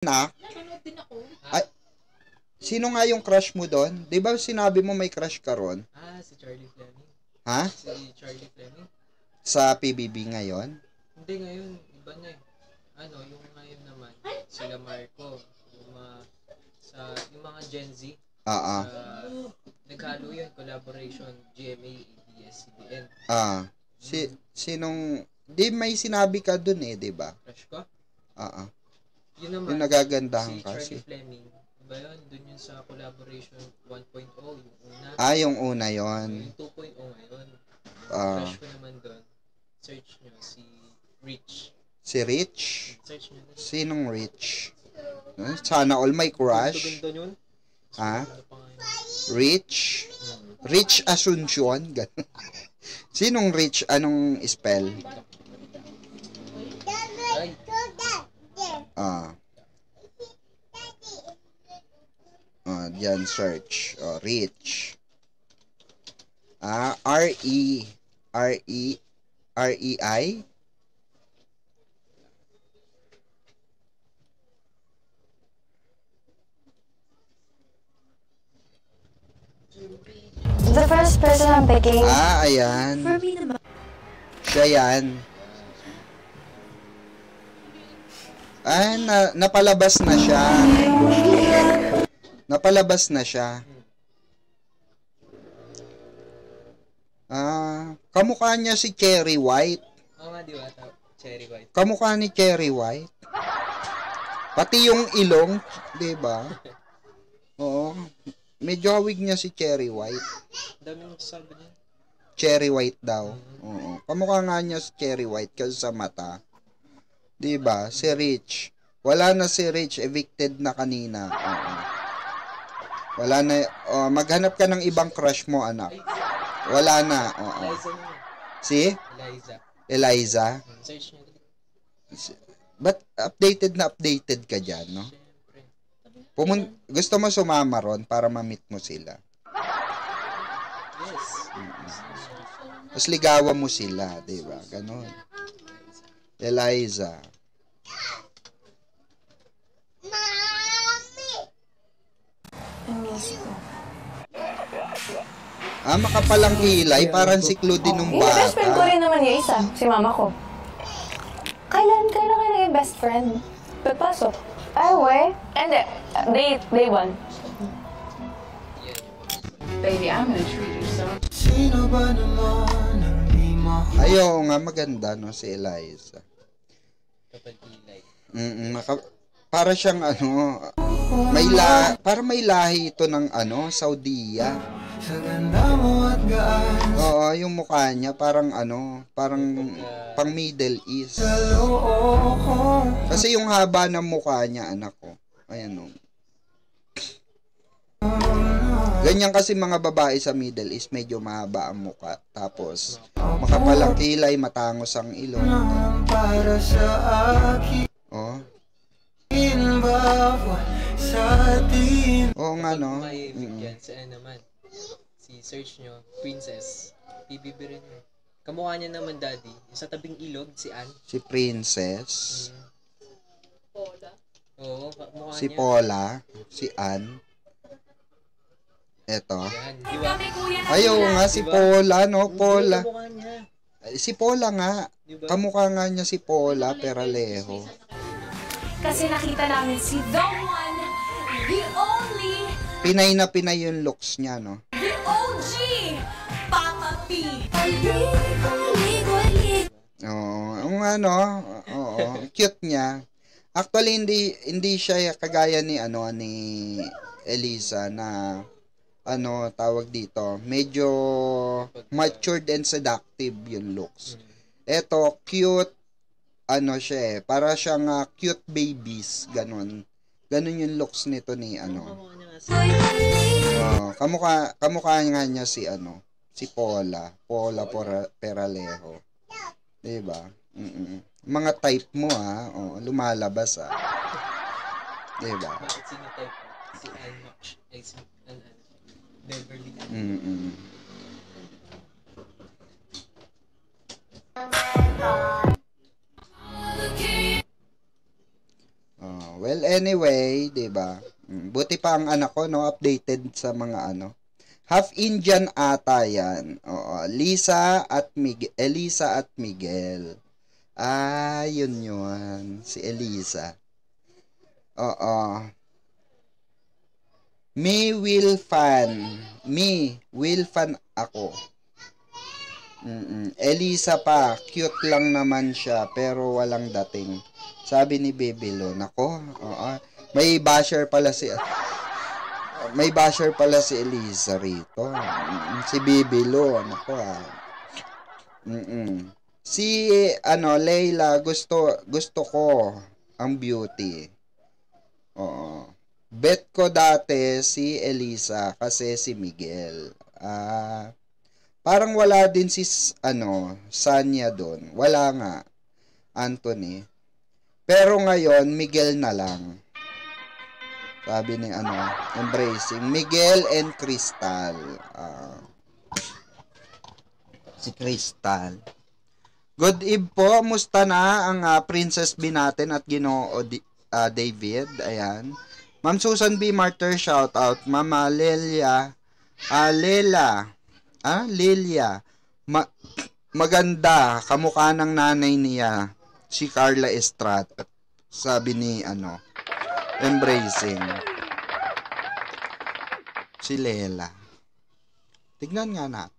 Na? Ay, sino nga yung crush mo doon? Di ba sinabi mo may crush ka ron? Si Charlie Fleming. Ha? Si Charlie Fleming. Sa PBB ngayon? Hindi ngayon, iba na eh. Yung ngayon naman, sila Marco, yung mga Gen Z. Naghalo yun, collaboration, GMA, ABS-CBN. Sinong, di may sinabi ka dun eh, di ba? Crush ko? Yun naman, yung nagagandahan si Charlie Fleming. Diba yun? Dun yun sa collaboration 1.0, yung una. Yung una yun. Yung 2.0 ngayon. Crush ko naman dun. Search nyo, si Rich. Si Rich? Search nyo. Sinong Rich? Sana all my crush. Ganda yun. Rich? Rich Asuncion? Sinong Rich? Anong spell? Diyan search. Rich. R-E-I? The first person I'm picking. Ayan. Siya yan. Napalabas na siya. Napalabas na siya. Kamukha niya si Cherry White. Oo nga, di ba? Cherry White. Kamukha ni Cherry White. Pati yung ilong, di ba? Oo. Medyo hawig niya si Cherry White. Dami yung sabi niya. Cherry White daw. Oo. Kamukha nga niya si Cherry White kasi sa mata. Di ba? Si Rich. Wala na si Rich. Evicted na kanina. Oo. Wala na. Maghanap ka ng ibang crush mo, anak. Wala na. Oo. Eliza na. Si? Eliza? Search niya. But updated ka dyan, no? Gusto mo sumama ron para ma-meet mo sila? Yes. Tapos ligawan mo sila, di ba? Ganon. Eliza. Makapalang kilay, parang si Claudine nung Yung best friend ko bata. rin naman yung isa, si mama ko. Kailan kayo naging best friend? Pagpasok. Ay, we. Hindi. Day one. Baby, I'm gonna treat you so. Ayaw nga, maganda, no, si Eliza. Kapag kilay. Para siyang, para may lahi ito ng, Saudiya. Oo, yung mukha niya, parang, pang Middle East. Kasi yung haba ng mukha niya, anak ko. Ayan, ganyan kasi mga babae sa Middle East, medyo mahaba ang mukha. Tapos, makapalang kilay, matangos ang ilong. Oh. Oo nga, no? May bigyan sa naman. Si search nyo, Princess. PBB rin yun. Kamukha niya naman, daddy. Sa tabing ilog, si Ann. Si Princess. Paula. Oo, kamukha Si niya. Paula. Si Ann. Eto. Yan, di ba? Ayaw nga, si Paula, no? Paula. Kamukha niya. Si Paula nga. Diba? Kamukha nga niya si Paula Peralejo. Kasi nakita namin si the one, the only, Pinay na pinay yung looks niya, no? the OG, Papa P. Oo, oo, cute niya. Actually, hindi siya kagaya ni, ni Eliza na, tawag dito, medyo matured and seductive yung looks. Eto, cute, siya para siyang cute babies, ganon. Ganon yung looks nito ni, kamukha nga niya si, si Paula Peralejo. Diba? Mga type mo, lumalabas, Diba? Bakit sino type? Si Ann Max. Ay, si Ann. Beverly Ann. Well, anyway, 'di ba? Buti pa ang anak ko, no, updated sa mga ano. Half Indian ata yan. Oo, Elisa at Miguel. Ah, yun. Si Elisa. Oo. Will fan ako. Elisa pa, cute lang naman siya, pero walang dating. Sabi ni Bebelo, nako, may basher pala si Elisa rito. Si Bebelo, nako Si Leila, gusto ko ang beauty. Oo. Bet ko dati si Elisa kasi si Miguel. Parang wala din si Sanya doon. Wala nga, Anthony. Pero ngayon, Miguel na lang. Sabi ni Embracing. Miguel and Crystal. Si Crystal. Good eve po. Musta na ang Princess B natin at Ginoo David. Ayan. Ma'am Susan B. Martyr, shout out. Mama Lelia. Lilia. Maganda. Kamukha ng nanay niya. Si Carla Estrada. Sabi ni Embracing. Si Lela. Tignan nga natin.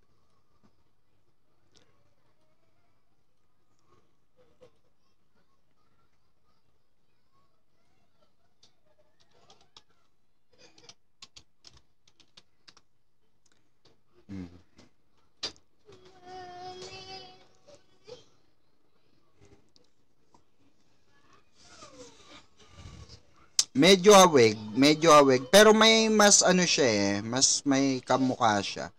Medyo hawig. Pero may mas siya mas may kamukha siya.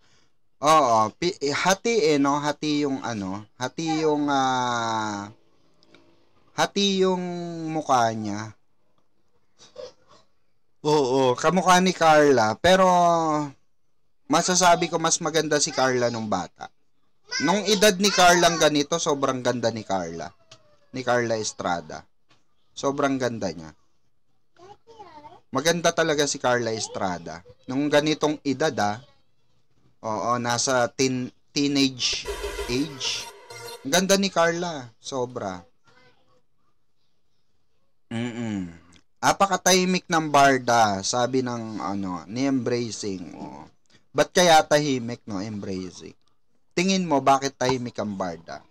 Oo, hati no? Hati yung mukha niya. Oo, kamukha ni Carla. Pero, masasabi ko mas maganda si Carla nung bata. Nung edad ni Carla ganito, sobrang ganda ni Carla. Ni Carla Estrada. Sobrang ganda niya. Maganda talaga si Carla Estrada. Nung ganitong edad, nasa teenage age. Ang ganda ni Carla. Sobra. Apakatahimik ng Barda, sabi ng ni Embracing. Ba't kaya tahimik, no, Embracing? Tingin mo, bakit tahimik ang Barda?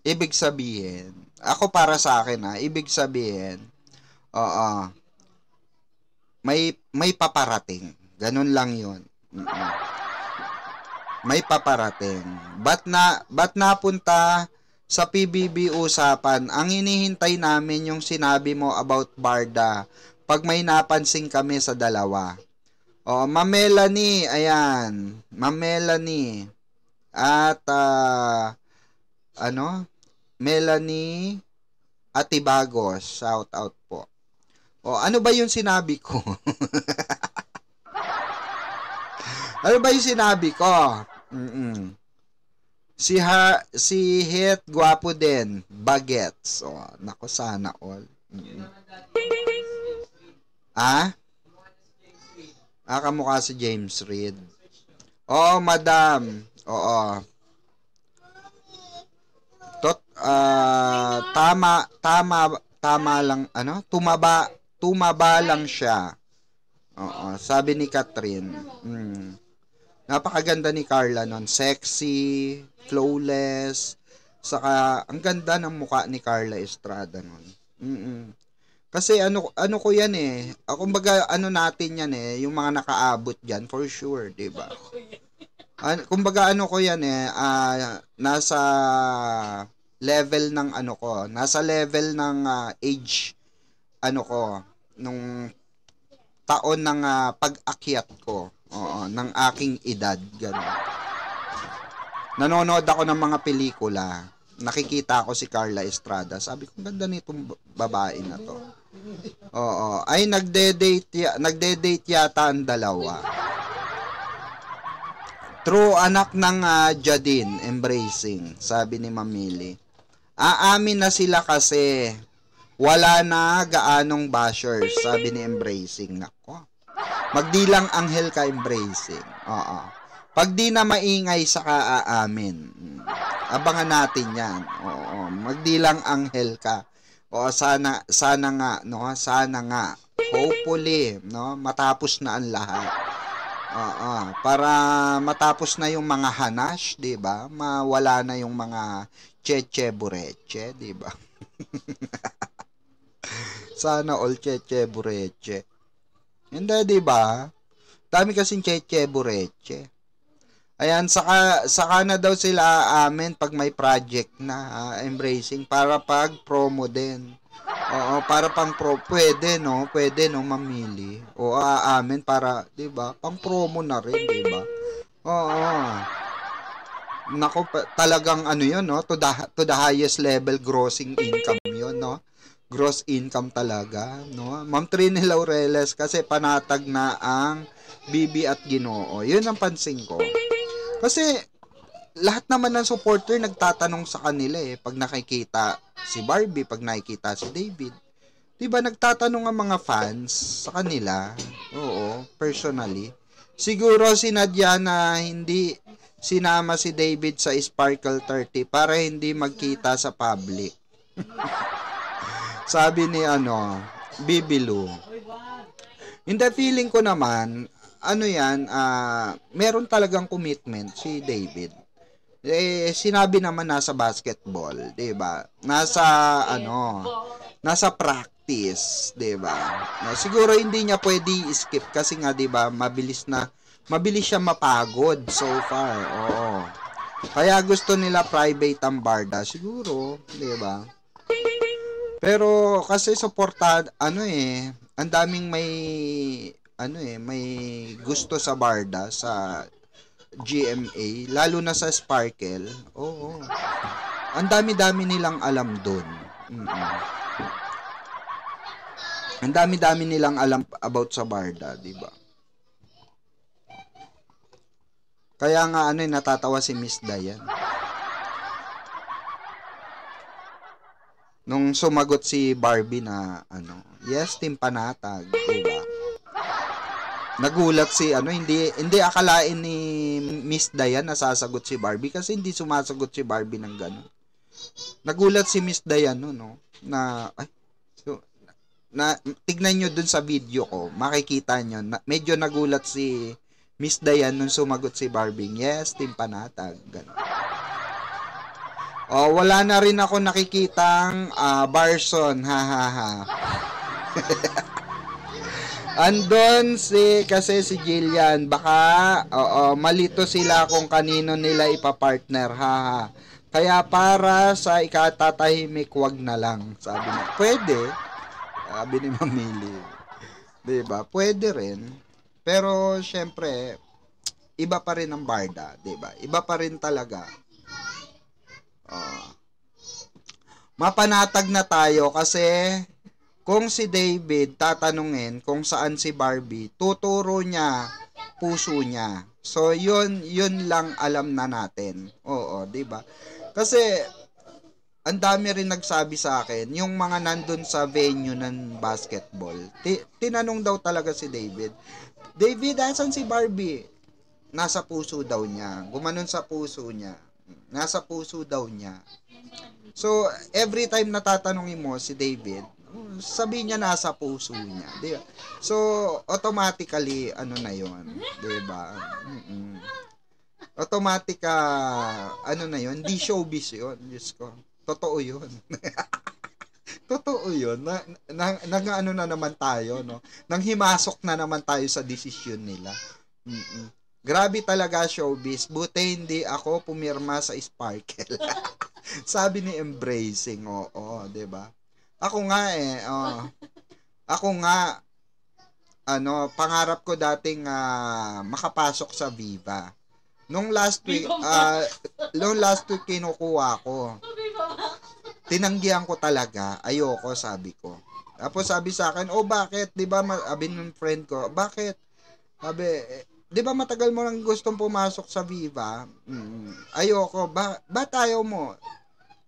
Ibig sabihin, ako para sa akin, ibig sabihin, may paparating. Ganun lang yun. May paparating. Ba't napunta sa PBB usapan? Ang hinihintay namin yung sinabi mo about Barda pag may napansin kami sa dalawa. Ma'am Melanie, ayan. Ma'am Melanie. At, Melanie Atibagos, shout out po. Ano ba yung sinabi ko? Ano ba yung sinabi ko? Si Het, gwapo din. Bagets. Nako, sana all. Kamukha si James Reid. Madam. Tama lang, tumaba lang siya. Sabi ni Catherine. Napakaganda ni Carla nun. Sexy, flawless, saka ang ganda ng mukha ni Carla Estrada nun. Kasi ano ko yan kumbaga natin yan yung mga nakaabot diyan for sure, 'di ba? Kumbaga ko yan nasa level ng nasa level ng age nung taon ng pag-akyat ko, ng aking edad, gano'n. Nanonood ako ng mga pelikula, nakikita ko si Carla Estrada, sabi ko, ganda nitong babae na to. Ay nagde-date yata ang dalawa. True, anak ng Jadine, Embracing, sabi ni Mamili. Aamin na sila kasi wala na gaanong bashers, sabi ni Embracing. Nako. Magdilang anghel ka, Embracing. Oo. Pag di na maingay, saka aamin. Abangan natin yan. Oo. Magdilang anghel ka. O sana nga, no? Sana nga. Hopefully, no? Matapos na ang lahat. Oo. Para matapos na yung mga hanash, 'di ba? Mawala na yung mga cheche bureche, 'di ba? Sana all cheche bureche. Hindi, 'di ba? Dami kasing cheche bureche. Ayan, saka na daw sila amin pag may project na Embracing para pag promo din. Oo, para pang pwede no, mamili. O aamin para, 'di ba? Pang promo na rin, 'di ba? Oo. Nako, talagang ano 'yon, no? To the highest level grossing income 'yon, no? Gross income talaga, no? Ma'am Trini Laureles kasi panatag na ang Bibi at Ginoo. 'Yun ang pansin ko. Kasi lahat naman ng supporter nagtatanong sa kanila pag nakikita si Barbie, pag nakikita si David. 'Di ba nagtatanong ang mga fans sa kanila? Oo, personally. Siguro si Nadia na hindi sinama si David sa Sparkle 30 para hindi magkita sa public. Sabi ni Bibilu. Hindi, feeling ko naman meron talagang commitment si David. Sinabi naman nasa basketball, 'di ba? Nasa practice, 'di ba? Siguro hindi niya pwede skip kasi nga 'di ba, mabilis siya mapagod so far. Oo. Kaya gusto nila private ang Barda siguro, 'di ba? Pero kasi ang daming may gusto sa Barda sa GMA, lalo na sa Sparkle. Oo. Ang dami-dami nilang alam doon. Ang dami-dami nilang alam about sa Barda, 'di ba? Kaya nga natatawa si Miss Dayan. Nung sumagot si Barbie na yes, Team Panatag, 'di ba? Nagulat hindi akalain ni Miss Dayan na sasagot si Barbie kasi hindi sumasagot si Barbie ng gano'n. Nagulat si Miss Dayan tignan nyo dun sa video ko, makikita nyo, medyo nagulat si Miss Dayan nung sumagot si Barbie, yes, Team Panatag, gano'n. Wala na rin ako nakikitang Barson, ha. Andon kasi si Jillian, baka malito sila kung kanino nila ipapartner, ha. Kaya para sa ikatatahimik, wag na lang, sabi niya. Pwede, sabi ni Mamili. 'Di ba? Pwede rin. Pero syempre, iba pa rin ang Barda, 'di ba? Iba pa rin talaga. Mapanatag na tayo kasi kung si David tatanungin kung saan si Barbie, tuturo niya puso niya. So yun lang alam na natin. Oo, 'di ba? Kasi ang dami rin nagsabi sa akin, yung mga nandun sa venue ng basketball, tinanong daw talaga si David, asan si Barbie? Nasa puso daw niya. Gumanon sa puso niya. Nasa puso daw niya. So, every time natatanungin mo si David, sabi niya nasa puso niya. Diba? So, automatically, na yun. Diba? Automatic, na yun. Di showbiz yun. Diyos ko. Totoo yun. Totoo yun. Na naman tayo, no? Nang himasok na naman tayo sa desisyon nila. Grabe talaga showbiz. Buti hindi ako pumirma sa Sparkle. Sabi ni Embracing. Oo, 'di ba? Ako nga pangarap ko dating makapasok sa Viva. Nung last week kinukuha ko. Tinanggihan ko talaga. Ayoko, sabi ko. Tapos sabi sa akin, bakit? 'Di ba, sabi ng friend ko, bakit? Sabi, 'di ba matagal mo nang gustong pumasok sa Viva? Ayoko. Ba tayo mo?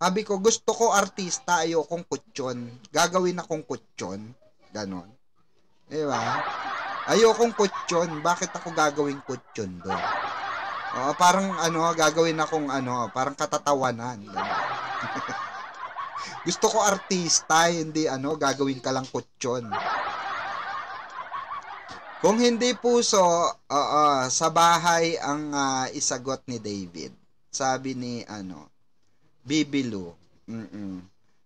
Sabi ko, gusto ko artista, ayokong kutsyon. Gagawin akong kutsyon. Ganon. Diba? Ayokong kutsyon. Bakit ako gagawin kutsyon doon? Parang gagawin akong parang katatawanan. Gusto ko artista, hindi gagawin ka lang kutsyon. Kung hindi puso, sa bahay ang isagot ni David. Sabi ni Bibilu.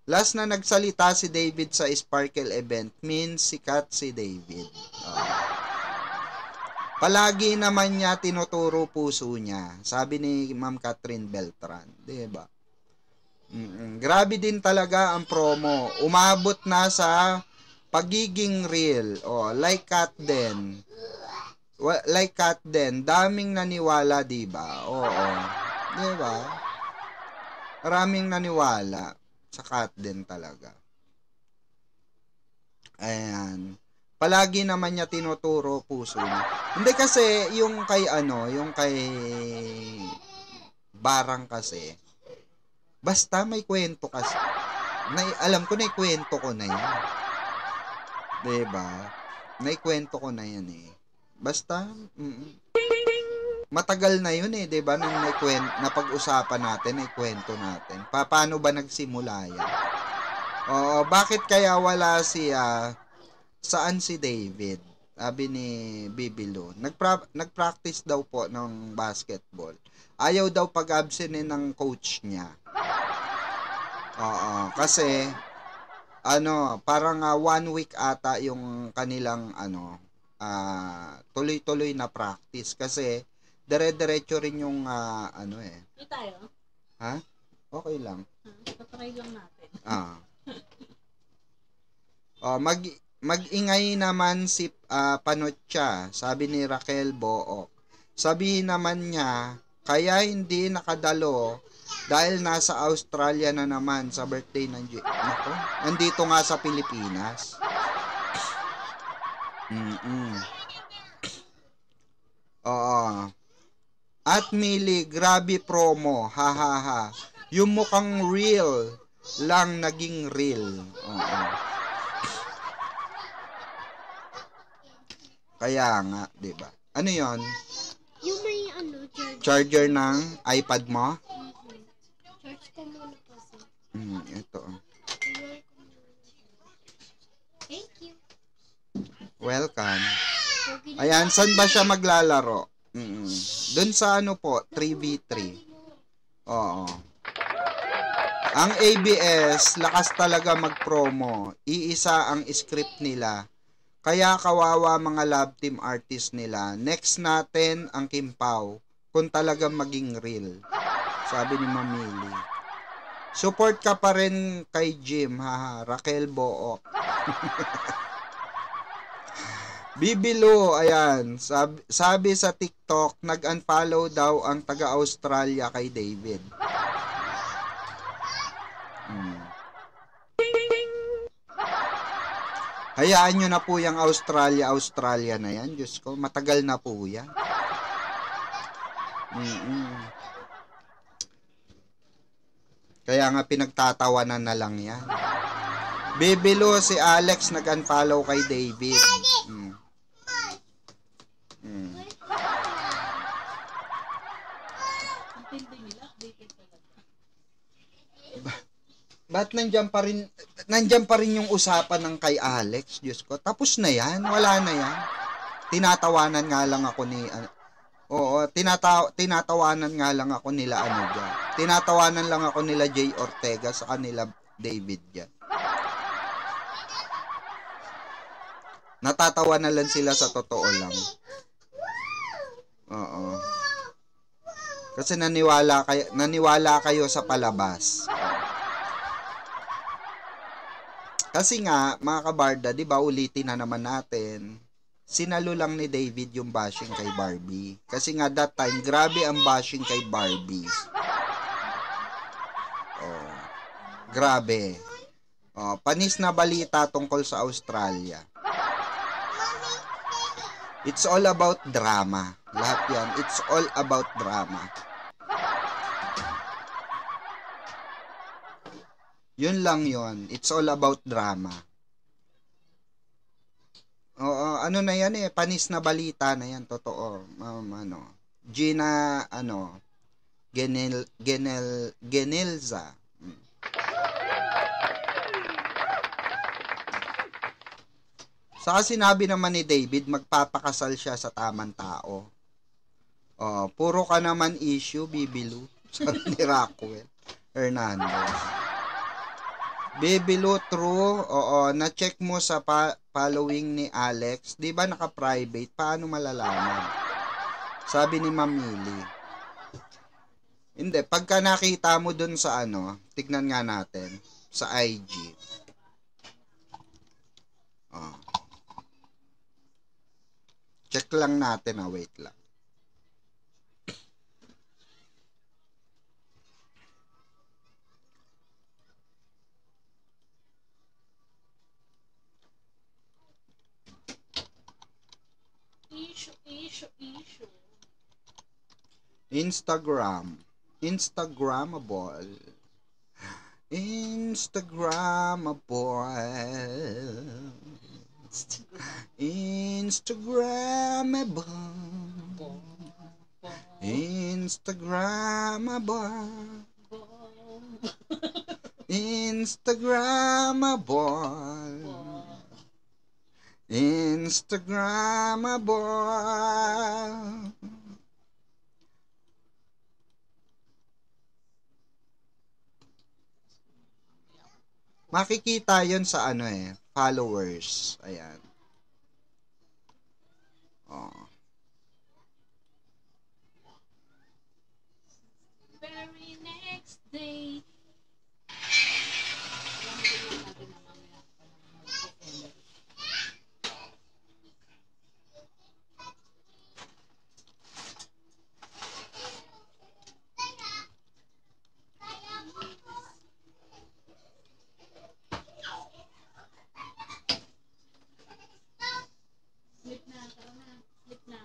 Last na nagsalita si David sa Sparkle event means sikat si David. Palagi naman niya tinuturo puso niya. Sabi ni Ma'am Catherine Beltran. Diba? Grabe din talaga ang promo. Umabot na sa pagiging real. Like Kat Den. Like Kat Den. Daming naniwala, diba? Oo. Diba? Maraming naniwala sa Kat Den talaga. Ayan. Palagi naman niya tinuturo puso niya. Hindi kasi yung kay Barang kasi, basta may kwento kasi. Alam ko na kwento ko na yan. Diba? Naikwento ko na yan eh. Basta, matagal na yun eh, diba? Nang napag-usapan natin, naikwento natin. Paano ba nagsimula yan? Bakit kaya wala saan si David? Sabi ni Bibilu. Nagpractice daw po ng basketball. Ayaw daw pag-absent ng coach niya. Kasi parang 1 week ata yung kanilang tuloy-tuloy na practice kasi dire-diretso rin yung Hindi tayo? Ha? Okay lang. Patry lang natin. Mag-ingay naman si Panotcha, sabi ni Raquel Book. Sabihin naman niya, kaya hindi nakadalo dahil nasa Australia na naman sa birthday ng Nako, nandito nga sa Pilipinas. At Mili, grabe promo. Ha ha ha. Yung mukhang real lang naging real. Kaya nga, 'di ba? Ano 'yon? Yung may charger ng iPad mo? Charge ko muna kasi. Ito. Thank you. Welcome. Ayan, saan ba siya maglalaro? Doon sa po, 3v3. Oo. Ang ABS, lakas talaga mag-promo. Iisa ang script nila. Kaya kawawa mga love team artist nila. Next natin ang Kimpaw. Kung talagang maging real. Sabi ni Mamili. Support ka pa rin kay Jim, haha. Raquel Book. Bibilu, ayan. Sabi sa TikTok, nag-unfollow daw ang taga-Australia kay David. Hayaan nyo na po yung Australia na yan. Diyos ko, matagal na po yan. Kaya nga pinagtatawanan na lang yan. Bibilo si Alex nag-unfollow kay David. Ba't nandyan pa rin yung usapan ng kay Alex? Diyos ko, tapos na yan, wala na yan. Tinatawanan nga lang ako ni tinatawanan nga lang ako nila dyan. Tinatawanan lang ako nila Jay Ortega sa kanila David dyan. Natatawa na lang sila sa totoo lang. Oo. Kasi naniwala kayo sa palabas. Kasi nga, mga kabarda, di ba ulitin na naman natin, sinalo lang ni David yung bashing kay Barbie. Kasi nga that time, grabe ang bashing kay Barbie. Grabe. Panis na balita tungkol sa Australia. It's all about drama. Lahat yan, it's all about drama. Yun lang yun. It's all about drama. Oo, ano na yan eh, panis na balita na yan, totoo. Gina, Genelza. Saka sinabi naman ni David, magpapakasal siya sa tamang tao. Oh, puro ka naman issue, Bibilu. Sabi ni Rockwell Hernandez. Bibilu, true. Oo, na-check mo sa following ni Alex. Di ba naka-private? Paano malalaman? Sabi ni Mamili. Hindi, pagka nakita mo dun sa tignan nga natin. Sa IG. Oh. Check lang natin, wait lang. Issue. Instagram. Instagrammable. Makikita yon sa followers. Ayan. Oh. Very next day. Sleep na.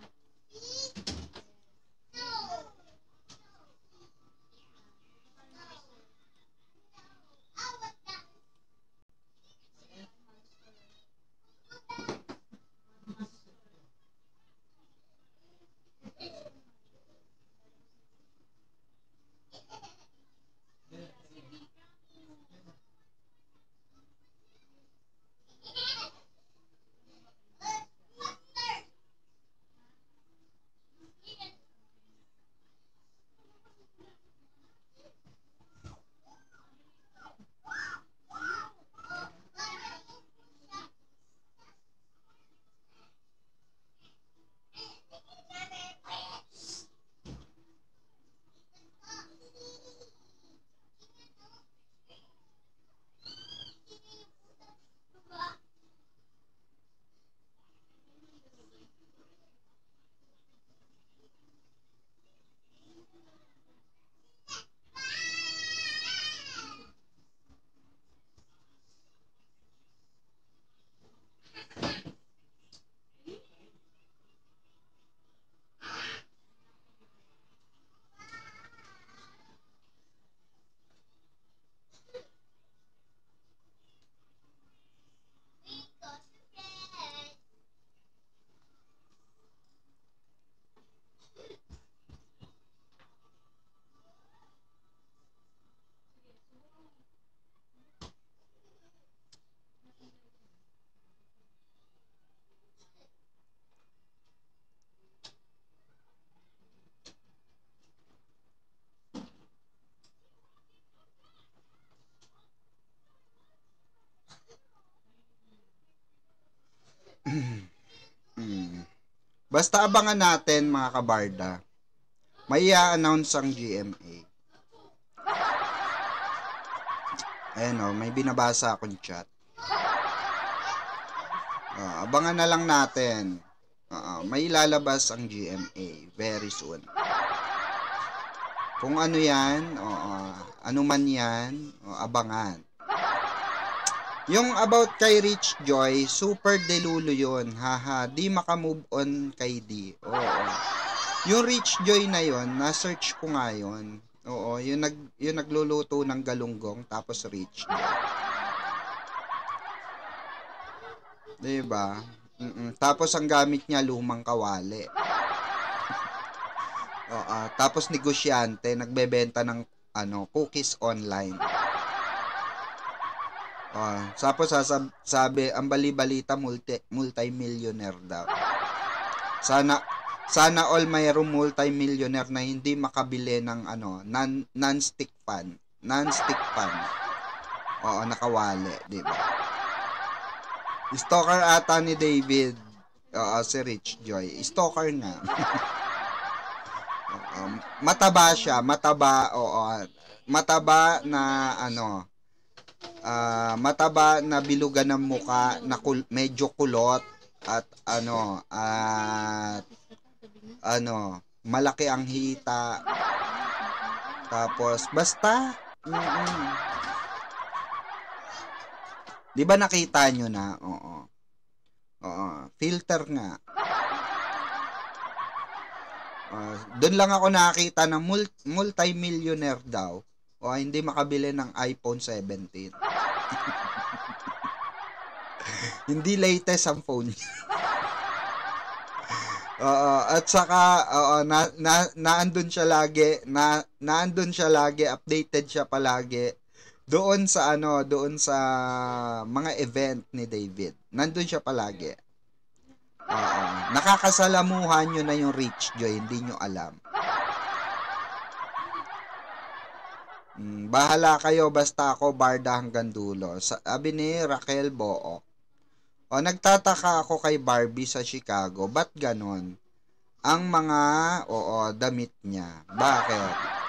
Basta abangan natin mga kabarda. May i-announce ang GMA. Ayan may binabasa akong chat. Abangan na lang natin. May ilalabas ang GMA very soon. Kung ano yan, ano man yan, abangan. Yung about kay Rich Joy, super delulo yun. Haha, di makamove on kay D. Oo. Yung Rich Joy na yon, na-search ko nga yun. Oo, yung nagluluto ng galunggong tapos rich. Diba? Tapos ang gamit niya lumang kawali. Oo, tapos negosyante, nagbebenta ng cookies online. Tapos sabi, ang bali-balita multi-millionaire daw. Sana all mayroong multi-millionaire na hindi makabili ng non-stick pan. Non-stick pan. Oo, nakawali, di ba? Stalker ata ni David. Oo, si Rich Joy. Stalker nga. Mataba siya, oo. Mataba na mataba na bilugan ng muka na medyo kulot at malaki ang hita. Tapos basta Di ba nakita nyo na? Oo. Filter nga. Doon lang ako nakakita ng multi-millionaire daw. O hindi makabili ng iPhone 17. Hindi latest ang phone niya. At saka naandun siya lagi, naandun siya lagi, updated siya palagi doon sa mga event ni David. Nandun siya palagi. Nakakasalamuhan nyo na yung Rich Joy, hindi nyo alam. Bahala kayo, basta ako barda hanggang dulo. Sabi ni Raquel Boo. Nagtataka ako kay Barbie sa Chicago. Ba't ganon? Ang mga, damit niya. Bakit?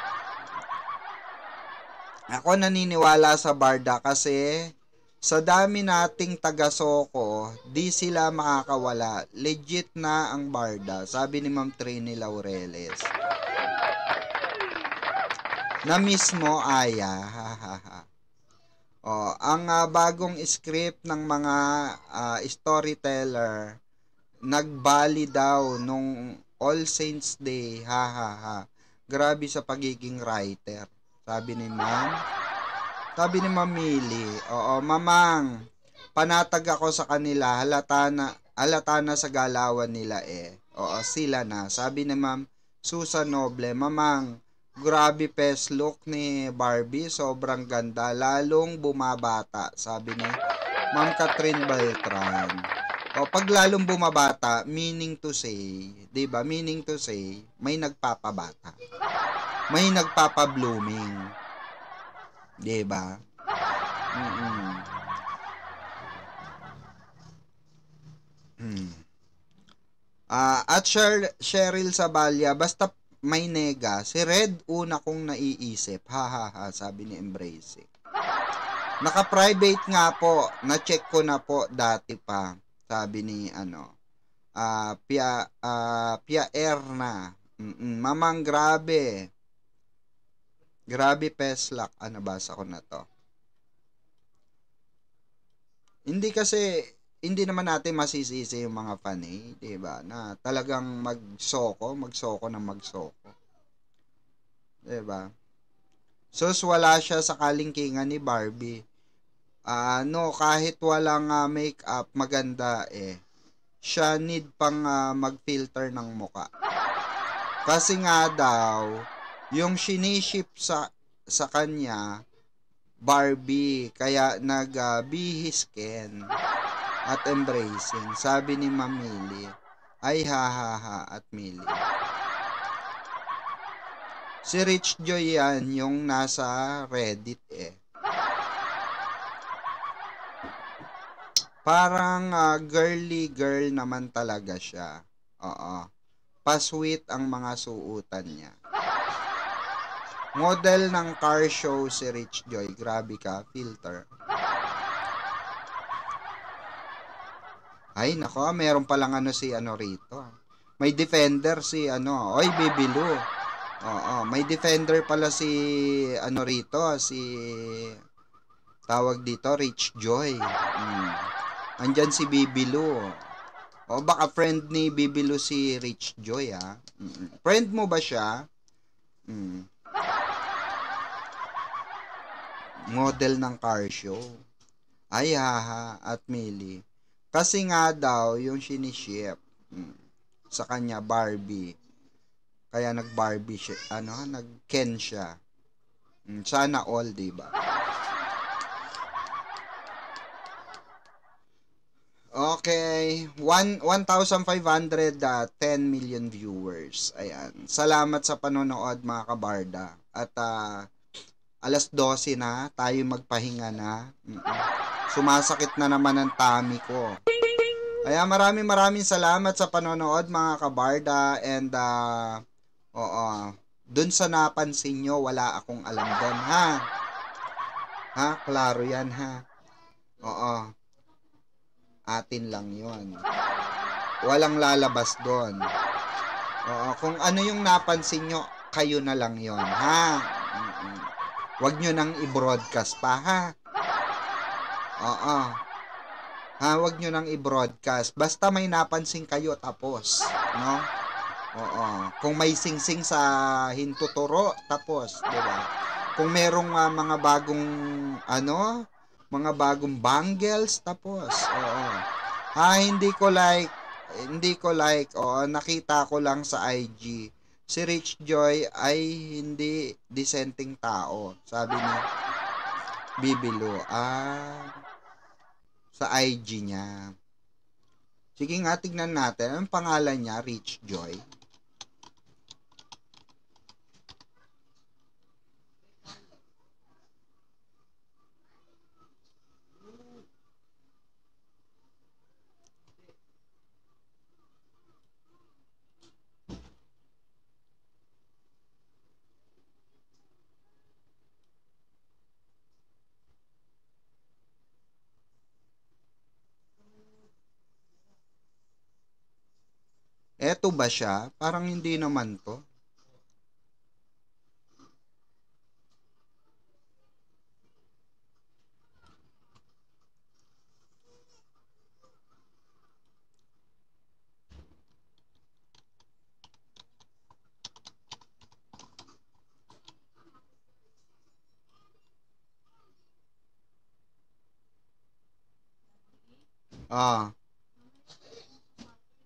Ako naniniwala sa barda kasi sa dami nating taga-soko, di sila makakawala. Legit na ang barda, sabi ni Ma'am Trini Laureles. Na mismo, Aya. Ang bagong script ng mga storyteller, nagbali daw nung All Saints Day. Grabe sa pagiging writer. Sabi ni Ma'am Mili. Mamang, panatag ako sa kanila. Halata na sa galawan nila eh. Sila na. Sabi ni Ma'am Susan Noble, Mamang, grabe pes look ni Barbie, sobrang ganda, lalong bumabata, sabi ni Ma'am Catherine Beltran. Pag lalong bumabata, meaning to say, 'di ba? Meaning to say, may nagpapabata. May nagpapa-blooming. 'Di ba? At Cheryl Sabalya, basta may nega, si Red una kong naiisip. Sabi ni Embrace. Naka-private nga po, na-check ko na po dati pa. Sabi ni Pia Erna. Mamang grabe. Grabe peslak. Basa ko na to. Hindi naman natin masisisi yung mga fan diba? Na talagang magsoko. Diba? Wala siya sa kalingkingan ni Barbie. Kahit walang makeup, maganda siya need pang mag-filter ng muka. Kasi nga daw, yung siniship sa kanya, Barbie, kaya nag-bihisken at embracing. Sabi ni Mamili, ay at Mili. Si Rich Joy yan, yung nasa Reddit Parang girly girl naman talaga siya. Pa-sweet ang mga suotan niya. Model ng car show si Rich Joy. Grabe ka, filter. Ay, nako, meron palang si rito. May defender si Oy, Baby Lou. May defender pala si rito, si tawag dito, Rich Joy. Andyan si Baby Lou. Baka friend ni Baby Lou si Rich Joy, Friend mo ba siya? model ng car show. Ay, haha, at Millie. Kasi nga daw, yung siniship sa kanya, Barbie. Kaya nag-Barbie siya, nag-Ken siya. Sana all, diba? Okay, 1,510 million viewers. Ayan. Salamat sa panonood mga kabarda. At alas 12 na, tayo magpahinga na. Sumasakit na naman ang tummy ko. Kaya maraming salamat sa panonood mga kabarda. And dun sa napansin nyo, wala akong alam doon, ha? Ha? Klaro yan, ha? Oo. Atin lang yon. Walang lalabas doon. Oo, kung ano yung napansin nyo, kayo na lang yon, ha? Huwag nyo nang i-broadcast pa, ha? Oo. Ha, huwag nyo nang i-broadcast. Basta may napansin kayo, tapos. No? Oo. Kung may singsing sa hintuturo, tapos. Diba? Kung merong mga bagong, mga bagong bangles, tapos. Oo. Ha, hindi ko like, nakita ko lang sa IG. Si Rich Joy ay hindi dissenting tao, sabi ni Bibilo. Sa IG niya. Sige nga, tignan natin. Anong pangalan niya? Rich Joy. Eto ba siya? Parang hindi naman to.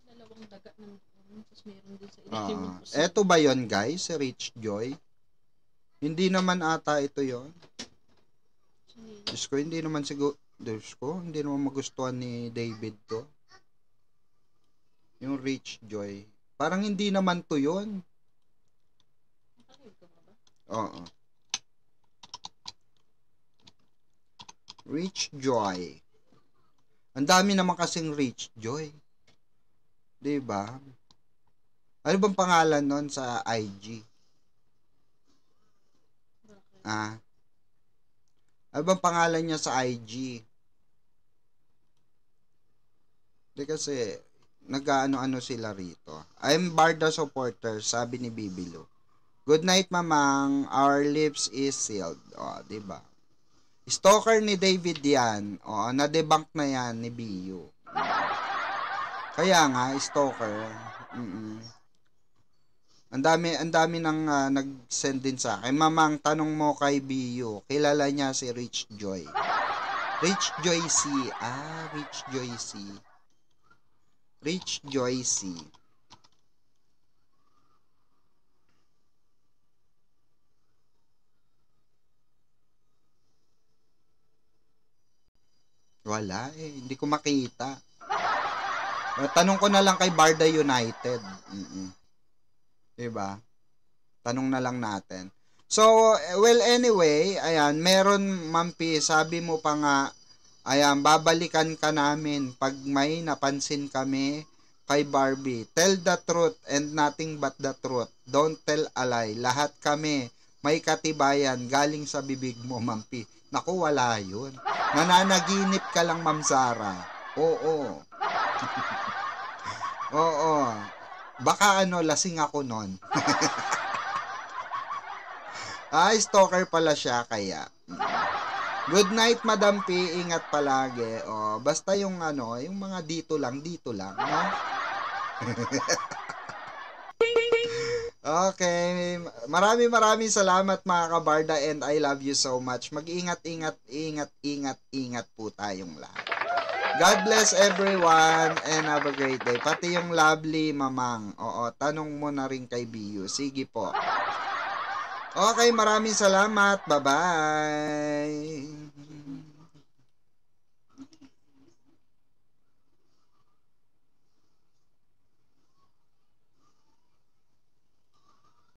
Dalawang daga ng tapos meron din sa ilalim ng puso. Eto ba yon guys? Si Rich Joy? Hindi naman ata ito yon. Diyos ko, hindi naman magustuhan ni David to. Yung Rich Joy. Parang hindi naman to yon. Oo. Rich Joy. Ang dami naman kasing Rich Joy. Diba? Ano bang pangalan nun sa IG? Ano bang pangalan niya sa IG? Di kasi, nag-ano-ano sila rito. I'm Barda supporter, sabi ni Bibilo. Good night, mamang. Our lips is sealed. Diba? Stalker ni David yan. Na-debunk na yan ni Biyo. Kaya nga, stalker. Ang dami nang nag-send din sa akin. Mamang, tanong mo kay Biyo. Kilala niya si Rich Joy. Rich Joy C. Rich Joy C. Rich Joy C. Wala hindi ko makita. Tanong ko na lang kay Barda United. Diba? Tanong na lang natin. So, well anyway, ayan, meron Mampi, sabi mo pa nga, ayan, babalikan ka namin pag may napansin kami kay Barbie. Tell the truth and nothing but the truth. Don't tell a lie. Lahat kami may katibayan galing sa bibig mo, Mampi. Naku, wala yun. Nananaginip ka lang, Ma'am Zara. Oo. Oo. Baka lasing ako nun. Stalker pala siya kaya. Good night, Madam P. Ingat palagi. Basta yung yung mga dito lang, no? Okay. Maraming salamat mga kabarda and I love you so much. Mag-ingat po tayong lahat. God bless everyone and have a great day. Pati yung lovely mamang. Oo, tanong mo na rin kay Biyo. Sige po. Okay, maraming salamat. Bye-bye.